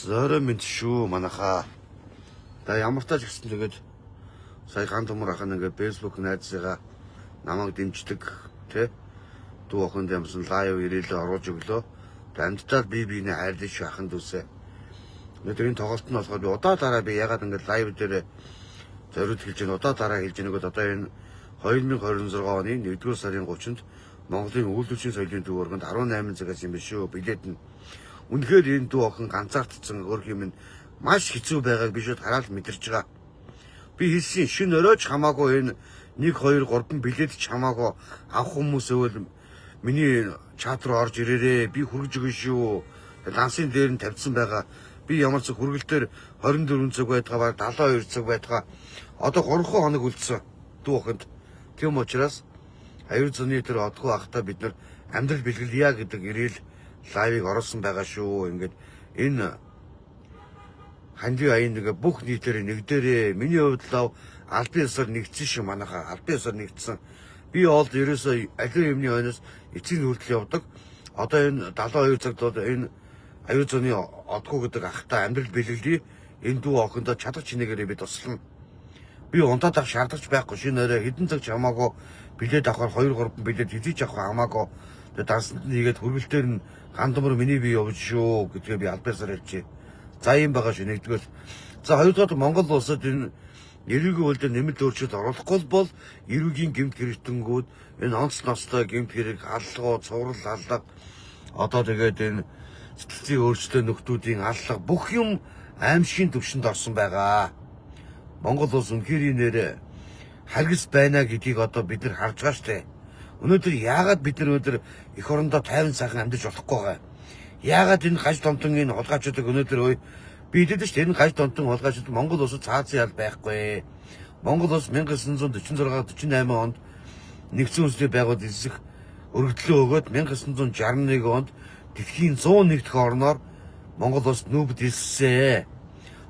Зөөрэ мэд шүү манайхаа. Та ямар тач гэсэн тэгээд сая гантумар ахын ингээд Facebook найзсайгаа намайг дэмждэг тий. Дүү охин дэмсэн лайв ирээлээ оруулж өглөө. Амттал би биний хайрлаж ахын дүүсээ. Өнөөдрийн тоглолт нь болохоор би удаа дараа би ягаад ингээд лайв дээр зориуд хэлж байна удаа дараа хэлж байгааг одоо энэ 2026 оны 1-р сарын 30-нд Монголын үйлдвэрчийн соёлын төв өргөнд 18 цагаас юм биш шүү. Билет нь үнэхээр энэ дүү охин ганцаардсан өөр юм маш хэцүү байгааг би шууд хараад мэдэрч байгаа. Би хэлсэн шин өрөөж хамаагүй энэ 1 2 3 билет ч хамаагүй авах хүмүүс өвөл миний чат руу орж ирээрээ би хүргэж өгнө шүү. Лансын дээр нь тавьсан байгаа. Би ямар ч хүргэлтээр 24 цаг байтгаа 72 цаг байтгаа одоо 3 хоног үлдсэн дүү охинд. Тийм учраас аюул зүйн дээр одгүй ахта бид нар амьдрал бэлгэлье гэдэг ирээл лайвыг оруулсан байгаа шүү. Ингээд энэ ханди аян нэг бүх нийтээр нэгдээрээ миний хувьд л албан ёсоор нэгдсэн шүү манайхаа. Албан ёсоор нэгдсэн. Би олд ерөөсөө аливаа юмны хойноос эцсийн хүртэл явдаг. Одоо энэ 72 цагт энэ аюул зүйн одгүй гэдэг ахта амьдрал бэлгэлье. Энэ дүү охиндоо чадах чинээгээр би туслана. Би унтаад авах шаардлагач байхгүй. Шинэ өрөө хэдэн цаг чамаагүй билет авахар 2 3 билет хийж авах хамаагүй. Тэгээд дансанд нэгээд хүргэлтээр нь гандамар миний бие явж шүү гэдгээ би албаасаар хэлчихье. За юм байгаа шүү нэгдүгээр. За хоёрдугаар Монгол улсад энэ эрүүгийн үйлдэл нэмэлт өөрчлөлт оруулахгүй бол эрүүгийн гэмт хэрэгтэнгүүд энэ онц ностой гэмт хэрэг аллгоо цуврал аллага одоо тэгээд энэ сэтгэлийн өөрчлөлтөө нөхдүүдийн аллага бүх юм аимшигын төвшөнд орсон байгаа. Монгол улс үнэхээр нэр харгас байна гэдгийг одоо бид нар харж байгаа штэ. Өнөөдөр яагаад бид нар өнөөдөр эх орондоо 50 сайхан амьдарч болохгүй байгаа. Яагаад энэ гаж томтон энэ хулгайчуудыг өнөөдөр би хэлдэг шүү дээ энэ гаж томтон хулгайчууд Монгол улсад цаазын ял байхгүй. Монгол улс 1946 48 онд нэгдсэн үндэсний байгууллагад эсэх өргөдлөө өгөөд 1961 онд дэлхийн 101 дахь орноор Монгол улс нүүбд элссэн.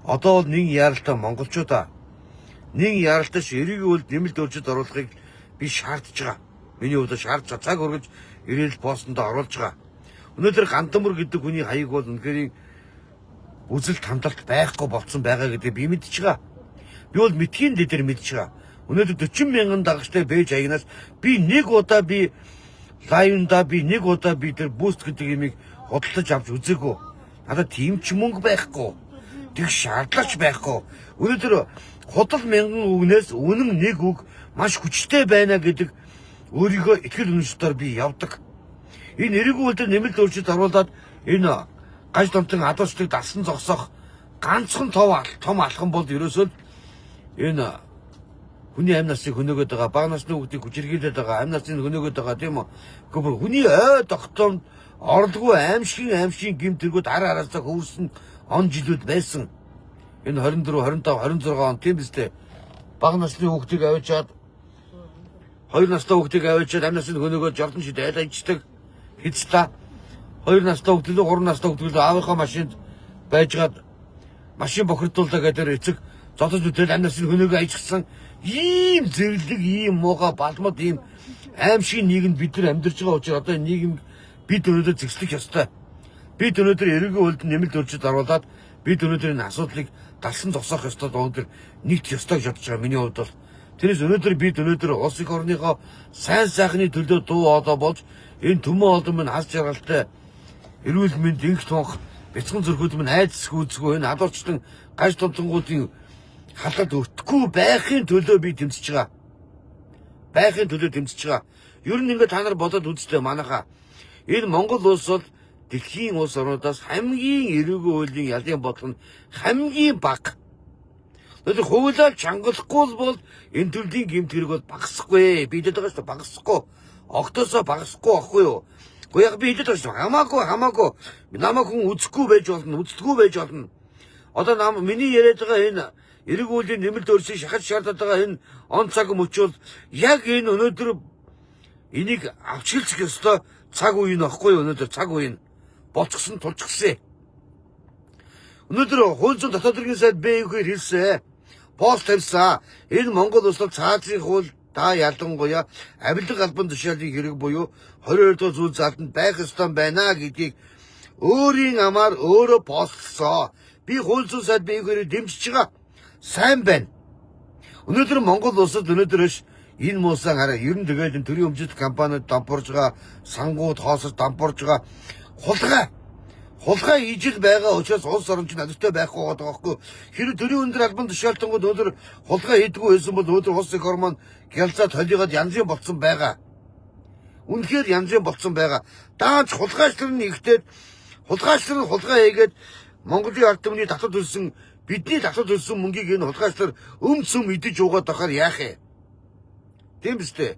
Одоо бол нэг яралтай монголчуудаа нэг яралтай эрүүгийн үйлд нэмэлт өөрчлөлт оруулахыг би шаардж байгаа. Миний хувьд шаардж цаг өргөж ирээл постонд оруулж байгаа. Өнөөдөр гандамар гэдэг хүний хаяг бол үнэхээр үзэл хамталт байхгүй болцсон байгаа гэдгийг би мэдж байгаа. Би бол мэдхийн дээр мэдж байгаа. Өнөөдөр 40 мянган дагагчтай бэж аягнаас би нэг удаа би лайвнда би нэг удаа би тэр буст гэдэг юмыг худалдаж авч үзээгүй. Надад тийм ч мөнгө байхгүй. Тэг шаардлагач байхгүй. Өнөөдөр худал мянган үгнээс үнэн нэг үг маш хүчтэй байна гэдэг өөрийгөө итгэл үнэмшилтээр би явдаг. Энэ эрүүгийн үйлдэл нэмэлт өөрчлөлт оруулаад энэ гаж томтон адуучдыг дасан зогсоох ганцхан том алхам бол ерөөсөө энэ хүний амь насныг хөнөөгöd байгаа, бага насны хүүхдийг хүчирхийлээд байгаа, амь насныг хөнөөгöd байгаа тийм үү? Гэхдээ хүний ой тогтоомд орлого аимшигын гэмт тэргүүд араасаа хөвөрсөн он жилүүд байсан. Энэ 24, 25, 26 он тийм биз дээ. Бага насны хүүхдийг авчиад 2 настай хүүхдийг авчиад амь насныг хөнөөгöd жолон шид айлждаг. Хэцтэй 2 настай хүүхдүүд 3 настай хүүхдүүд аавынхаа машинд байжгаад машин бохирдуулдаг гэдэг эцэг зодож үтэл амь насныг хөнөөгөө ажигсан ийм зэрлэг ийм мууга балмад ийм аимшигын нийгэмд бид нар амьдарч байгаа учраас одоо энэ нийгэм бид өнөөдөр зэгслэх ёстой. Бид өнөөдөр эрүүгийн үйлдэл нэмэлт өөрчлөлт оруулаад бид өнөөдөр энэ асуудлыг далсан зогсоох ёстой өнөөдөр нэгт ёстой гэж бодож байгаа миний хувьд бол. Тэрээс өнөөдөр бид өнөөдөр улс их орныхоо сайн сайхны төлөө дуу хоолой болж энэ төмөн олон минь хас жаргалтай эрүүл мэнд инх тунх бяцхан зөрхүүд минь айдас гүйцгүй энэ адуурчтан гаж томтонгуудын халаад өртөхгүй байхын төлөө би тэмцэж байгаа. Байхын төлөө тэмцэж байгаа. Ер нь ингээд та нар бодоод үзтээ манайхаа энэ Монгол улс бол дэлхийн улс орнуудаас хамгийн эрүүгийн хуулийн ялын бодлого нь хамгийн бага. Өнөөдөр хуулиар чангалахгүй бол энэ төрлийн гэмт хэрэг бол багасахгүй. Би хэлээд байгаа шүү багасахгүй. Огтосоо багасахгүй ахгүй юу? Гэхдээ яг би хэлээд байгаа шүү хамаагүй намайг хүн үзэхгүй байж болно, үздэггүй байж болно. Одоо миний яриад байгаа энэ эрүүгийн хуулийн нэмэлт өөрчлөлт шахаж шаардаад байгаа энэ он цаг мөчөл яг энэ өнөөдөр энийг авч хэлцэх ёстой цаг үе нь ахгүй юу? Өнөөдөр цаг үе нь болчихсон тулчгсан. Өнөөдөр хууль зүйн дотоод хэргийн сайд БЭХ-ээр хэлсэн. Пост тавьсан. Энэ Монгол улс цаазын хууль та ялангуяа авилга албан тушаалын хэрэг буюу 22 дугаар зүйл заалтанд байх ёстой байна гэдгийг өөрийн амаар өөрөө постлсон. би хууль зүйн сайд биегээр дэмжиж байгаа. Сайн байна. Өнөөдөр Монгол улсад өнөөдрөөш энэ муусан хараа ер нь тэгээд энэ төрийн өмчит компаниуд дампуурж байгаа, сангууд хоосож дампуурж байгаа хулгай ижил байгаа учраас улс орон чинь аливтай байхгүй байгаа байхгүй. Хэрэв төрийн өндөр албан тушаалтангууд өндөр хулгай хийдгүү байсан бол өндөр улс их ормон гялцаад холиогод янзын болцсон байгаа. Үнэхээр янзын болцсон байгаа. Даанч хулгайчлал нь ихтэй хулгайчлал хулгай хийгээд Монголын ард түмний татвар төлсөн бидний татвар төлсөн мөнгийг энэ хулгайчлал өмцөм идэж уугаад байхаар яах вэ? Тийм биз дээ.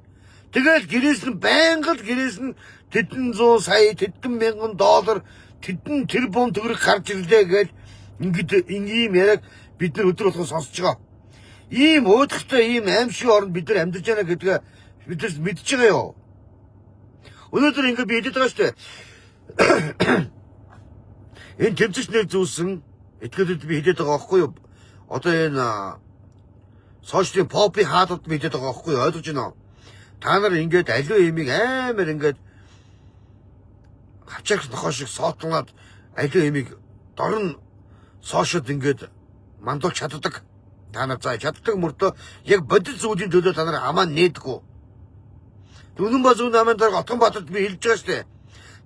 Тэгэл гэрээс нь байнга л гэрээс нь тэдэн 100 сая, тэдэн мянган доллар, тэдэн тэрбум төгрөг гарч ирлээ гэж ийм яриаг бид нар өдөр болгон сонсож байгаа. Ийм уудахтай ийм аимшиг оронд бид нар амьдарч байна гэдгээ бид нар мэдж байгаа юу? Өнөөдөр ингэ би хэлээд байгаа шүү дээ. Энэ тэмцэж нэг зүйлсэн этгээдэд би хэлээд байгаа байхгүй юу? Одоо энэ сошиалын попи хаадууд би хэлээд байгаа байхгүй юу? Ойлгож байна уу? Та нар ингээд аливаа имийг амар ингээд хавчаарх нохоо шиг соотлоод аливаа имийг дорн сошиод ингээд мандуулж чаддаг. Та нар заа чаддаг мөртөө яг бодит зүйлийн төлөө та нар амаа нээдэггүй. Үнэн ба зүүн намын дараа Отгонбаатарт би хэлж байгаа шүү дээ.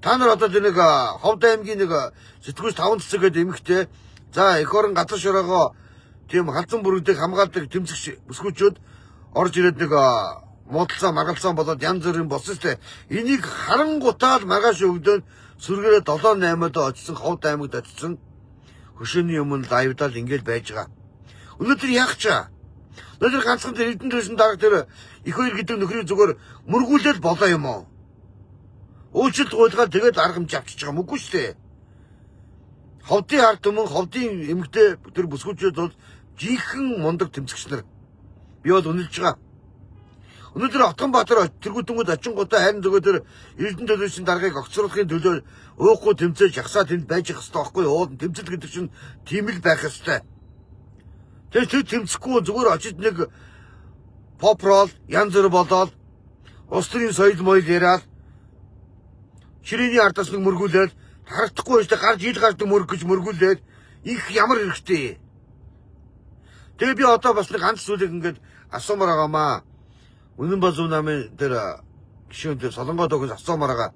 Та нар одоо нэг Ховд аймгийн нэг сэтгүүлч 5 цэцэг гэдэг эмэгтэй за эх орон газар шороогоо тийм халзан бүрэгдэг хамгаалдаг тэмцэгч бүсгүүчүүд орж ирээд нэг муудалцаа маргалцсан болоод янз бүрийн болсон шүү дээ. Энийг харангуутаад маргааш өгдөөд сүргээрээ 7-8-д очсон Ховд аймагт очсон хөшөөний өмнө лайвдал ингэж байж байгаа. Өнөөдөр яах чаа? Өнөөдөр ганцхан тэр Эрдэнэ төшин дарга тэр их хоёр гэдэг нөхрийн зүгээр мөргүүлээд болоо юм уу? Уучлалт гуйлгаад тэгээд аргамж авчиж байгаа мөгүй шүү дээ. Ховдын ард түмэн Ховдын эмэгтэй тэр бүсгүүчүүд бол жинхэнэ мундаг тэмцэгч нар. Би бол үнэлж байгаа. Өнөөдөр Отгонбаатар тэргүүтэнгүүд очингуудаа харин зөвхөн тэр Эрдэнэ төшин даргаыг огцруулахын төлөө уухгүй тэмцээж ягсаа тэнд байж их хэрэгтэй байхгүй юу? Тэмцэл гэдэг чинь тийм л байх ёстой. Тэр тэмцэхгүй зүгээр очиж нэг попрол янз бүр болоод улс төрийн соёл моёл яриад ширээний ардаас нэг мөргүүлээд харагдахгүй байж гарч ил гардаг мөрг гэж мөргүүлээд их ямар хэрэгтэй. Тэгээ би одоо бас нэг ганц зүйлийг ингээд асуумаар байгаамаа. Үнэн ба зүүн намын тэр гишүүн тэр Солонгоо дөгөөс асуумаар байгаа.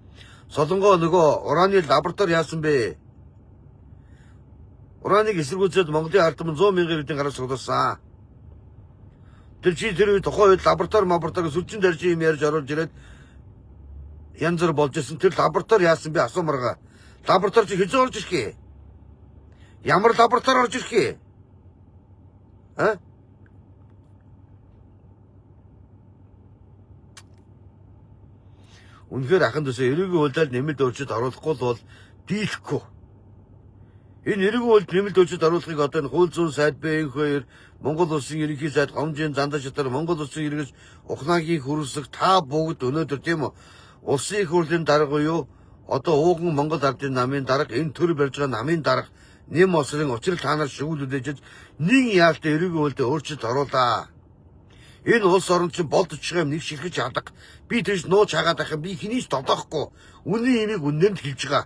Солонгоо нөгөө ураны лаборатори яасан бэ? Ураныг эсэргүүцээд Монголын ард түмэн 100 мянган иргэдийн гараас цуглуулсан. Тэр чи тэр үед тухайн үед лаборатори сүлжин дарж юм ярьж оруулж ирээд янз бүр болж исэн. Тэр лаборатори яасан бэ асуумарга. Лаборатори чи хэзээ орж ирэх вэ? Ямар лаборатори орж ирэх вэ? Үнэхээр ахын төсөө эрүүгийн үйлдэл нэмэлт өөрчлөлт оруулахгүй бол дийлэхгүй. Энэ эрүүгийн үйлдэл нэмэлт өөрчлөлт оруулахыг одоо энэ хууль зүйн сайд Б2 Монгол улсын ерөнхий сайд Гомжийн Зандаа шатар Монгол улсын иргэж ухнаагийн хөрөсөг та бүгд өнөөдөр тийм үү улсын их хурлын дарга буюу одоо ууган Монгол ардын намын дарга энэ төр барьж байгаа намын дарга нэм осрын учрал та нар шигүүлүүлж нэг яалтаа эрүүгийн үйлдэл өөрчлөлт оруулаа. Энэ улс орон чинь болдож байгаа юм нэг шилхэж хадаг. Би тийш нууж хагаад байх юм. Би хэнийг ч тодоохгүй. Үнэн имийг үннээр хэлж байгаа.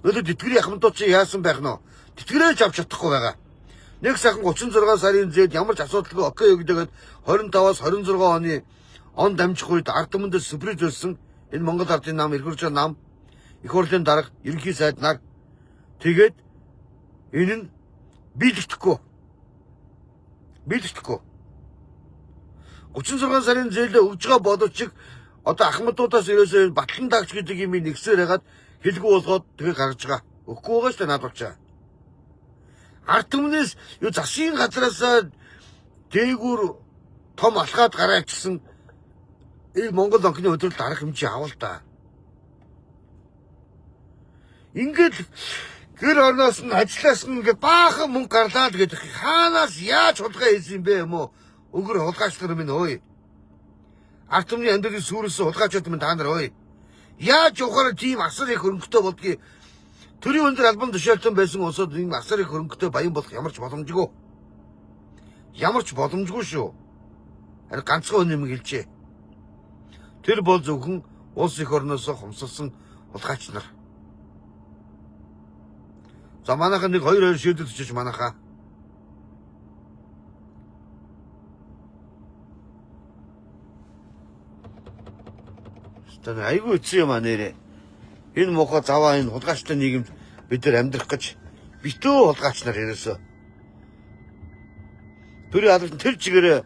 Өнөөдөр тэтгэврийн ахмадууд чи яасан байх нь вэ? Тэтгэрээж авч чадахгүй байгаа. Нэг сайхан 36 сарын зээл ямар ч асуудалгүй окей өгдөгээд 25-аас 26 оны он дамжих үед ард түмэнд сүрприз өгсөн энэ Монгол ардын нам эрхөрж байгаа нам их хурлын дарга ерөнхий сайд нар тэгээд энэ нь биелэгдэхгүй. 36 сарын зээлээ өгж байгаа боловч одоо ахмадуудаас ерөөсөө батлан дагч гэдэг юм нэгсээр хагаад хэлгүй болгоод тэгээ гаргаж байгаа. Өгөхгүй байгаа шүү дээ наад болчаа. Ард түмнээс юу засгийн газраас дээгүүр том алхаад гараачсан Монгол банкны өдрөлт арга хэмжээ авал та. Ингээд гэр орноос нь ажиллаас нь ингээд баахан мөнгө гарлаад гэдэг хаанаас яаж хулгай хийсэн юм бэ юм уу? Өгөр хулгайчлар минь ой. Ард түмний амьдралын сүрээс хулгайчууд минь та нар ой. Яаж ухаар тийм асар их хөрөнгөтэй болдгийг төрийн өндөр албан тушаалтан байсан улсууд ийм асар их хөрөнгөтэй баян болох ямар ч боломжгүй. Ямар ч боломжгүй шүү. Харин ганцхан хүн юм хэлжээ. Тэр бол зөвхөн улс их орноос хумсалсан хулгайч нар. За манайхан нэг 2-2 шийдэлж манайхаа. Стан айгүй үгүй юм аа нэрэ. Энэ мохоо заваа энэ хулгайчтай нийгэмд бид нар амьдрах гэж битүү хулгайч нар ерөөсөө. Төрийн албан тэр чигээрээ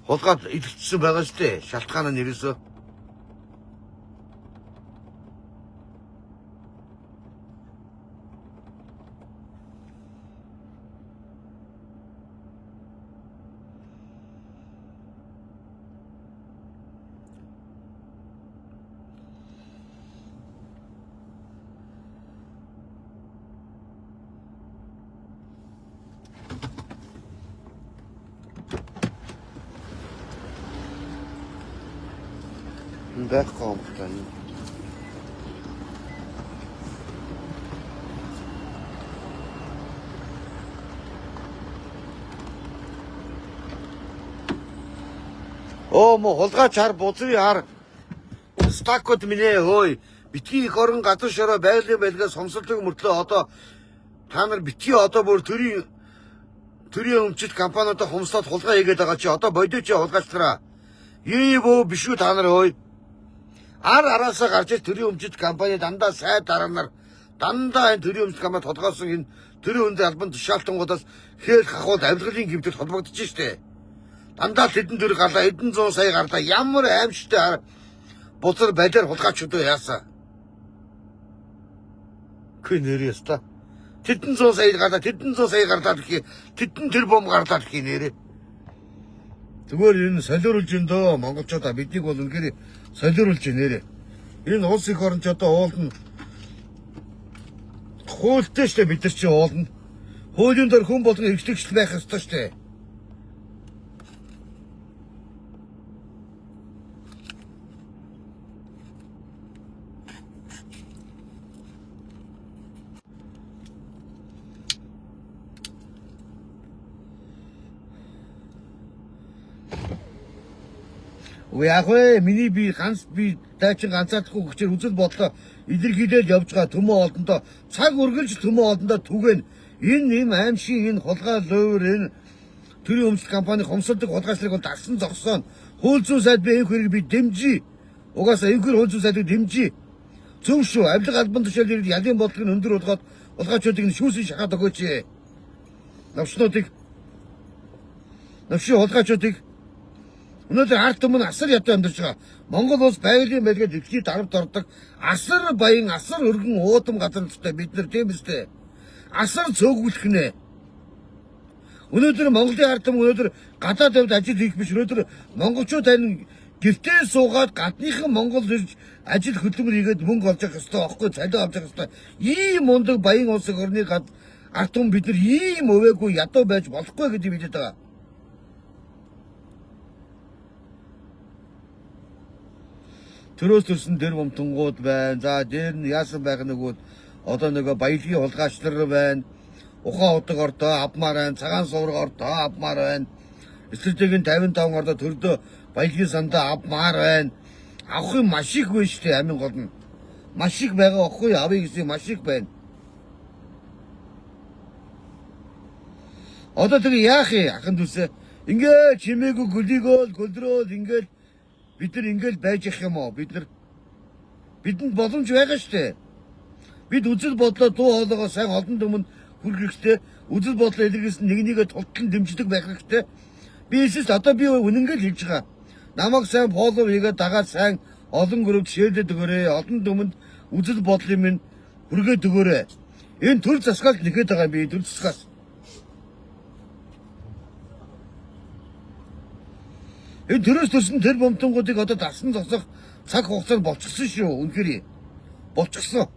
хулгайд идэвхжсэн байгаа шүү дээ. Шалтгаан нь ерөөсөө. Байхгүй юм байна. Оо мо хулгайч хар бузрын хар стакод минь хөөе битгий их орон газар шороо байгалийн байлгаас сомсолдог мөртлөө одоо та нар битгий одоо бүр төрийн өмчит компаниудаа хумслаад хулгай хийгээд байгаа чи одоо бодооч хулгайчлаараа бөө биш үү та нар хөөе араасаа гарч ир төрийн өмчит компани дандаа сайд дараанаар дандаа энэ төрийн өмчит компани тодгоосон энэ төрийн хүнд албан тушаалтангуудаас хэл хахууд авилгалын гэмтэл холбогдож штэ. Дандаа тэдэн төр гарлаа хэдэн зуун сая гарлаа ямар аимшигтай бузар балиар хулгайчдаа яасан. Хин нэрээс та тэдэн зуун сая гарлаа гэх тэдэн тэр бом гарлаа гэх нэрээ. Зүгээр энэ солиоруулж ин дөө монголчуудаа биднийг бол үнэхээр солиоруулж нэрээ. Энэ улс их оронч одоо уулна. Хуультай штэ бид нар чи уулна. Хуулийн дор хүн болгон эрхлэгчл байх ёстой штэ. Яг вэ миний би ганц би дайчин ганцаардахгүй хүчээр үзэл бодлоо илэрхийлээд явж байгаа төмөө олдондоо цаг үргэлж төмөө олдондоо түгэн энэ юм аимшиг энэ хулгай луур энэ төрийн өмчит компани хомсолдог хулгайчлалыг бол дагсан зогсоон хууль зүйн сайд би энэ хэрэг би дэмжиж угаасаа энэ хууль зүйн сайдыг дэмжиж зөв шүү авилга албан тушаалын ялын бодлогын өндөр болгоод хулгайчдыг нь шүүсийн шахаад өгөөч. Навчнуудыг навшин хулгайчдыг өнөөдөр ард түмэн асар ядуу амьдарч байгаа. Монгол улс байгалийн байлгаад дэлхийд 10-д ордог асар баян, асар өргөн уудам газар нуттай бид нар тийм үстэй. Асар цөөгүүлэх нэ. Өнөөдөр Монголын ард түмэн өнөөдөр гадаад явд ажил хийх биш. Өнөөдөр монголчууд харин гэртээ суугаад гадныхан Монгол ирж ажил хөдөлмөр хийгээд мөнгө олж явах ёстой, аахгүй цалин авч явах ёстой. Ийм мундаг баян улс орны ард түмэн бид нар ийм өвөөгүй ядуу байж болохгүй гэдэг хэлээд байгаа. Төрөөс төрсөн дэр бомтонгууд байна. За дээр нь яасан байх нэгүүд одоо нөгөө баялагын хулгайчлар байна. Ухаан удаг ордоо авмаар байна. Цагаан суурга ордоо авмаар байна. Эсвэртэйг нь 55 ордоо төрдөө баялагын сандаа авмаар байна. Авах юм маш их байна шүү дээ амин гол нь. Маш их байгаа ахгүй авъя гэсэн маш их байна. Одоо тэгээ яах юм ахын дүүсээ. Ингээд чимээгүй гөлийгөөл гөлдрөөл ингээд бид нар ингээл байж ах юм уу? Бидэнд боломж байгаа штэ. Бид үзэл бодлоо дуу хоолойгоо сайн олон түмэнд хүргэх хэрэгтэй. Үзэл бодлоо илэрхийлсэн нэгнийгээ тултлан дэмждэг байх хэрэгтэй. Би эсвэл одоо би үнэнгээл хэлж байгаа. Намайг сайн фоллоу хийгээд дагаад сайн олон групп шеэрлээд өгөөрэй. Олон түмэнд үзэл бодлын минь хүргээд өгөөрэй. Энэ төр засгаалт нэхэд байгаа би төр засгаас. Энэ төрөөс төрсөн тэр бомтонгуудыг одоо дасан зогсох цаг хугацаанд болчихсон шүү. Үнэхээр болчихсон.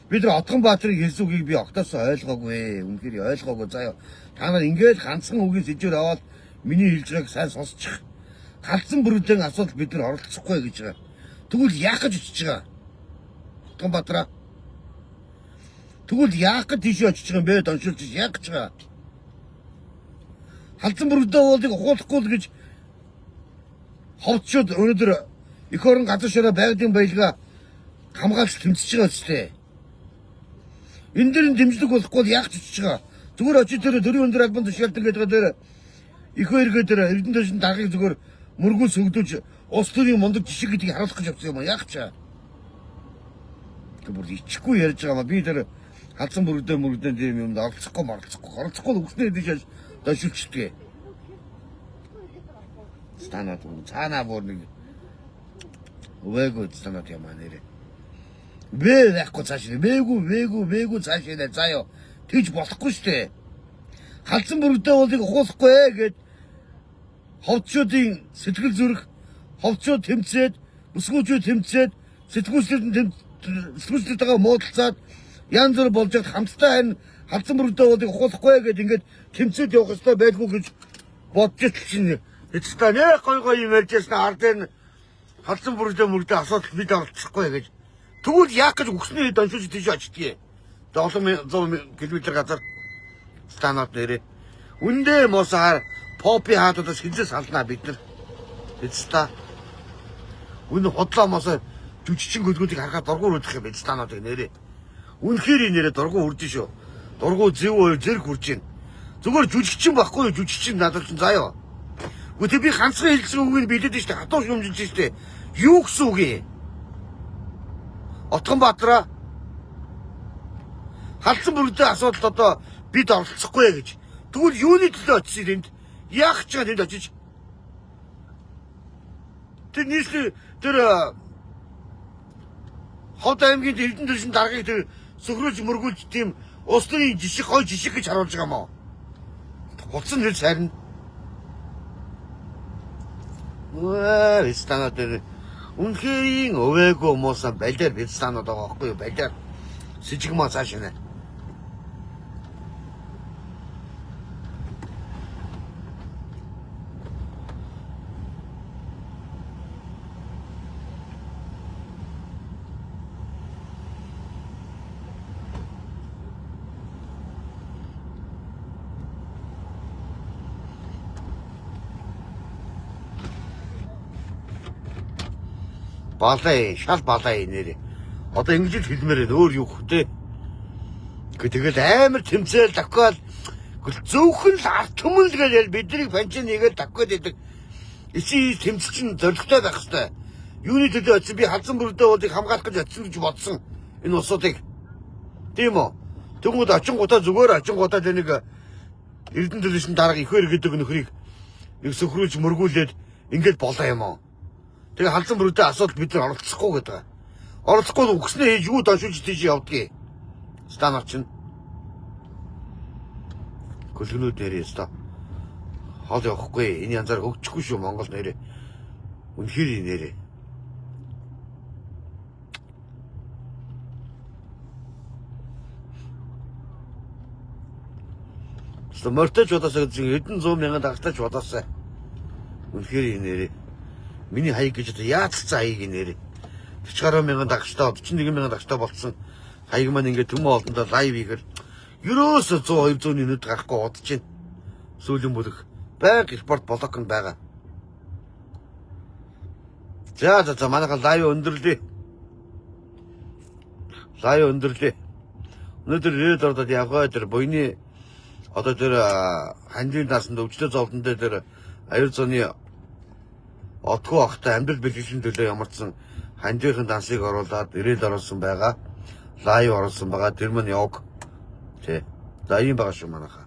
Бид нар Отгонбаатарын хэлсэн үгийг би огтоос ойлгоогүй. Үнэхээр ойлгоогүй заяа. Та нар ингээд ганцхан үгийн сэжээр аваад миний хэлж байгааг сайн сонсчих. Галзан бүрэлдэхүүн асуудал бид нар оролцохгүй гэж байгаа. Тэгвэл яах гэж очиж байгаа? Отгонбаатараа тэгвэл яах гэж тийш очиж байгаа юм бэ? Доншилж яах гэж байгаа? Халдсан бүрдээ уулыг ухуулахгүй л гэж ховчууд өнөөдөр эх орон газар шороо байгалийн баялгаа хамгаалж тэмцэж байгаа үстэй. Энэ дэр дэмжлэг болохгүй яах ч хийж байгаа. Зүгээр очиж тэр төрийн өндөр албан тушаалтан гэдэг дээр их хоёргээ дээр эрдэнэ төвшин даргыг зүгээр мөргүүл сөгдөөж улс төрийн мундаг жишг гэдгийг харуулах гэж явсан юм аа. Яах чаа. Бүр ичхгүй ярьж байгаа маа. Би тэр халдсан мөрөгдөө тийм юмд оролцохгүй өгснөө гэж дашилчдэг. Станаад цаанаа бүр нэг өвөөгөө станаад юм аа нэрээ. Вэ яахгүй цааш вээгүү цааш нэ заяа тэгж болохгүй штэ. Халдсан мөрөгдөө болыг ухуулахгүй гэд ховчуудын сэтгэл зүрх ховчууд тэмцээд өсгөөчүүд тэмцээд сэтгүүлчдэртэйгээ муудалцаад янз бүр болж хад хамтдаа харин халдсан мөрөгдөө болыг ухуулахгүй гэд ингээд тэмцээд явах хэрэгтэй байлгүй гэж бодож чинь эцэстээ нэ гой юм ярьж яснаа ард энэ халдсан мөрөгдөө асуудал бид оролцохгүй гэж тэгвэл яах гэж өгснээ доншиж тийш очдгийг. Тэгээ 100 км газар станаад нэрээ. Үндэ мосаар попи хаадуудаас хизээ салнаа бид нар. Эцэстээ үн хотлоо мосоо жүжигчин гөлгүүдийг харахад дургуур удах юм станаад нэрээ. Үнэхээр нэрээ дургуур урдж шүү. Дургуур зэрэг хурж гин. Зүгээр жүжигчин байхгүй юу жүжигчин надад ч заяа. Үгүй би ганцхан хэлсэн үгийг билээд штэ хатуу шумжилж штэ. Юу гэсэн үг юм? Отгонбаатараа халдсан мөрөгдөө асуудалд одоо бид оролцохгүй гэж. Тэгвэл юуны төлөө очив энд? Яах ч энд очиж? Тэр нийслэл тэр хот аймгийн эрдэнэ төвшин даргаыг тэр сөхрүүлж мөргүүлж тийм улс төрийн гой жишг гэж харуулж байгаа мó. Болцсон нэр сайрна. Станаад тэр үнхээр өвээгөө муусан балиар бид станаад байгаа байхгүй юу? Балиар сэжигмаа цааш нэ. Шал балай нэрээ. Одоо ингэж хэлмээр өөр юу хөө. Тэгэл амар тэмцээл давхаал зөвхөн л арт түмэл гэж биднийг панчин нэгээл давхад идэг. Ичи тэмцчин зоригтой байх хэвээр. Юуны төлөө очив би халдсан мөрөгдөө болыг хамгаалах гэж очив гэж бодсон. Энэ усуудыг. Тийм үү? Тэгмүүд очингуудаа тэр нэг эрдэнэ төвшин дарга ихэр гэдэг нөхрийг нэг сөхрүүлж мөргүүлээд ингэж болоо юм аа. Тэгээ халдсан мөрөгдөө асуудал бид нар оролцохгүй гэдэг. Оролцохгүй өгснээ хийж юу доншиж тийш явдгийг. Станаар чинь. Гөлгнүүд нэрээ ста. Хол явахгүй. Энэ янзаар хөгжихгүй шүү Монгол нэрээ. Үнэхээр нэрээ. Мөртөж удаасаа гэж 100 мянган дагтаж удаасаа. Үнэхээр нэрээ. Миний хаяг гэж одоо яаж цааяг нэрээ. 40 мянган дагчтай 41 мянган дагчтай болцсон. Хаяг маань ингээд төмөө олондоо лайв хийгээл ерөөсө 100 200-ийн нүд гарахгүй удаж чинь. Сүүлийн бүлэг байг спорт блокнд байгаа. За манайха лайв өндөрлөө. Өнөөдөр ред ордод явгаа тэр буйны одоо тэр хандийн насанд өвчтөе зовлон дээр аюул зооны отгоо ахтай амьдрал бэлгэлийн төлөө ямарчсан хандийнхын дансыг оруулаад ирээд оруулсан байгаа. Лайв оруулсан байгаа. Тэр мань яваг. Тэ. За ийм байгаа шүү манайха.